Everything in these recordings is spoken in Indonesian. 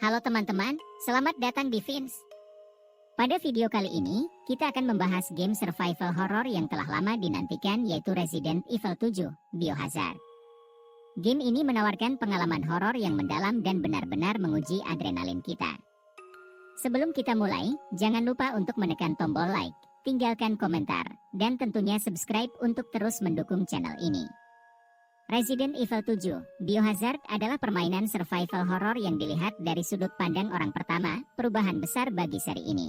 Halo teman-teman, selamat datang di Vins. Pada video kali ini, kita akan membahas game survival horror yang telah lama dinantikan, yaitu Resident Evil 7, Biohazard. Game ini menawarkan pengalaman horor yang mendalam dan benar-benar menguji adrenalin kita. Sebelum kita mulai, jangan lupa untuk menekan tombol like, tinggalkan komentar, dan tentunya subscribe untuk terus mendukung channel ini. Resident Evil 7, Biohazard adalah permainan survival horror yang dilihat dari sudut pandang orang pertama, perubahan besar bagi seri ini.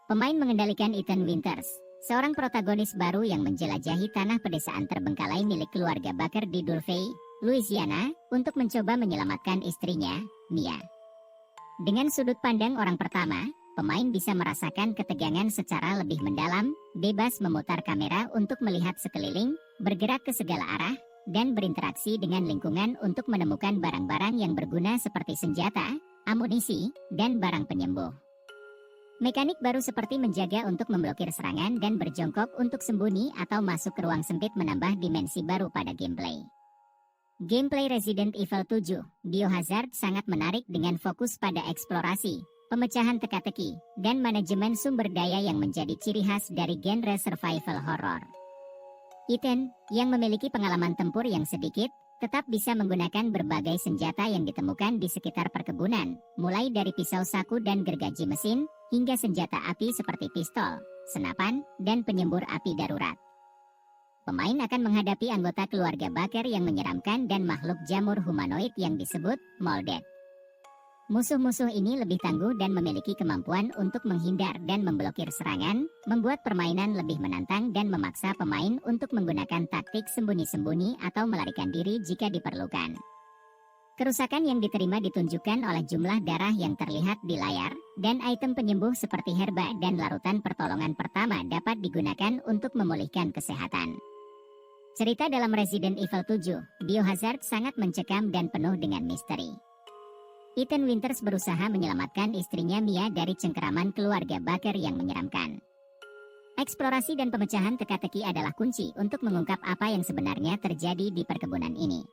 Pemain mengendalikan Ethan Winters, seorang protagonis baru yang menjelajahi tanah pedesaan terbengkalai milik keluarga Baker di Durfee, Louisiana, untuk mencoba menyelamatkan istrinya, Mia. Dengan sudut pandang orang pertama, pemain bisa merasakan ketegangan secara lebih mendalam, bebas memutar kamera untuk melihat sekeliling, bergerak ke segala arah, dan berinteraksi dengan lingkungan untuk menemukan barang-barang yang berguna seperti senjata, amunisi, dan barang penyembuh. Mekanik baru seperti menjaga untuk memblokir serangan dan berjongkok untuk sembunyi atau masuk ke ruang sempit menambah dimensi baru pada gameplay. Gameplay Resident Evil 7, Biohazard sangat menarik dengan fokus pada eksplorasi, pemecahan teka-teki, dan manajemen sumber daya yang menjadi ciri khas dari genre survival horror. Ethan, yang memiliki pengalaman tempur yang sedikit, tetap bisa menggunakan berbagai senjata yang ditemukan di sekitar perkebunan, mulai dari pisau saku dan gergaji mesin, hingga senjata api seperti pistol, senapan, dan penyembur api darurat. Pemain akan menghadapi anggota keluarga Baker yang menyeramkan dan makhluk jamur humanoid yang disebut Molded. Musuh-musuh ini lebih tangguh dan memiliki kemampuan untuk menghindar dan memblokir serangan, membuat permainan lebih menantang dan memaksa pemain untuk menggunakan taktik sembunyi-sembunyi atau melarikan diri jika diperlukan. Kerusakan yang diterima ditunjukkan oleh jumlah darah yang terlihat di layar, dan item penyembuh seperti herba dan larutan pertolongan pertama dapat digunakan untuk memulihkan kesehatan. Cerita dalam Resident Evil 7, Biohazard sangat mencekam dan penuh dengan misteri. Ethan Winters berusaha menyelamatkan istrinya Mia dari cengkeraman keluarga Baker yang menyeramkan. Eksplorasi dan pemecahan teka-teki adalah kunci untuk mengungkap apa yang sebenarnya terjadi di perkebunan ini.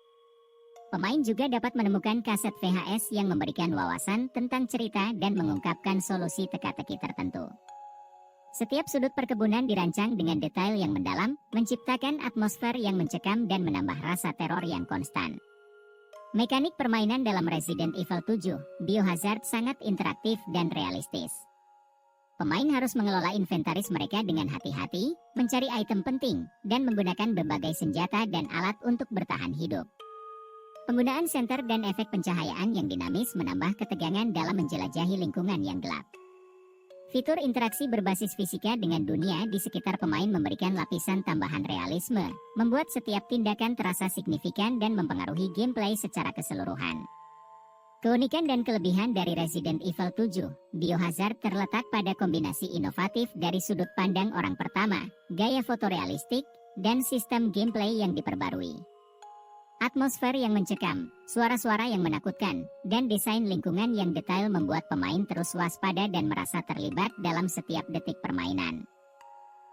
Pemain juga dapat menemukan kaset VHS yang memberikan wawasan tentang cerita dan mengungkapkan solusi teka-teki tertentu. Setiap sudut perkebunan dirancang dengan detail yang mendalam, menciptakan atmosfer yang mencekam dan menambah rasa teror yang konstan. Mekanik permainan dalam Resident Evil 7, Biohazard sangat interaktif dan realistis. Pemain harus mengelola inventaris mereka dengan hati-hati, mencari item penting, dan menggunakan berbagai senjata dan alat untuk bertahan hidup. Penggunaan senter dan efek pencahayaan yang dinamis menambah ketegangan dalam menjelajahi lingkungan yang gelap. Fitur interaksi berbasis fisika dengan dunia di sekitar pemain memberikan lapisan tambahan realisme, membuat setiap tindakan terasa signifikan dan mempengaruhi gameplay secara keseluruhan. Keunikan dan kelebihan dari Resident Evil 7, Biohazard terletak pada kombinasi inovatif dari sudut pandang orang pertama, gaya fotorealistik, dan sistem gameplay yang diperbarui. Atmosfer yang mencekam, suara-suara yang menakutkan, dan desain lingkungan yang detail membuat pemain terus waspada dan merasa terlibat dalam setiap detik permainan.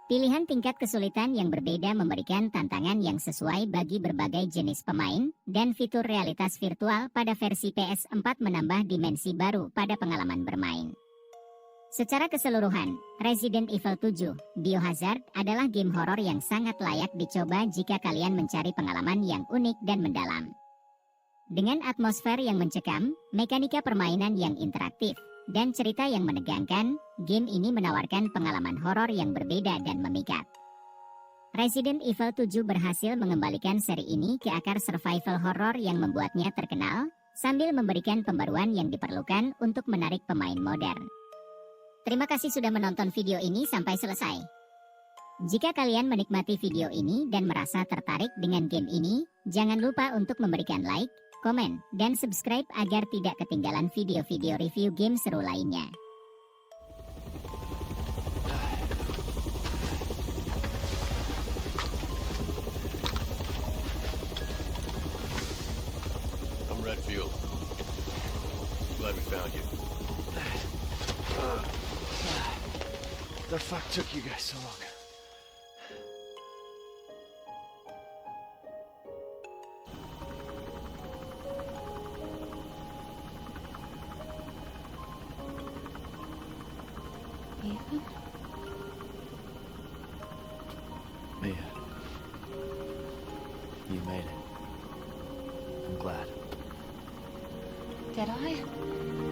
Pilihan tingkat kesulitan yang berbeda memberikan tantangan yang sesuai bagi berbagai jenis pemain, dan fitur realitas virtual pada versi PS4 menambah dimensi baru pada pengalaman bermain. Secara keseluruhan, Resident Evil 7, Biohazard adalah game horor yang sangat layak dicoba jika kalian mencari pengalaman yang unik dan mendalam. Dengan atmosfer yang mencekam, mekanika permainan yang interaktif, dan cerita yang menegangkan, game ini menawarkan pengalaman horor yang berbeda dan memikat. Resident Evil 7 berhasil mengembalikan seri ini ke akar survival horror yang membuatnya terkenal, sambil memberikan pembaruan yang diperlukan untuk menarik pemain modern. Terima kasih sudah menonton video ini sampai selesai. Jika kalian menikmati video ini dan merasa tertarik dengan game ini, jangan lupa untuk memberikan like, komen, dan subscribe agar tidak ketinggalan video-video review game seru lainnya. I'm Redfield. Glad we found you. The fuck took you guys so long? Ethan? Mia. You made it. I'm glad. Did I?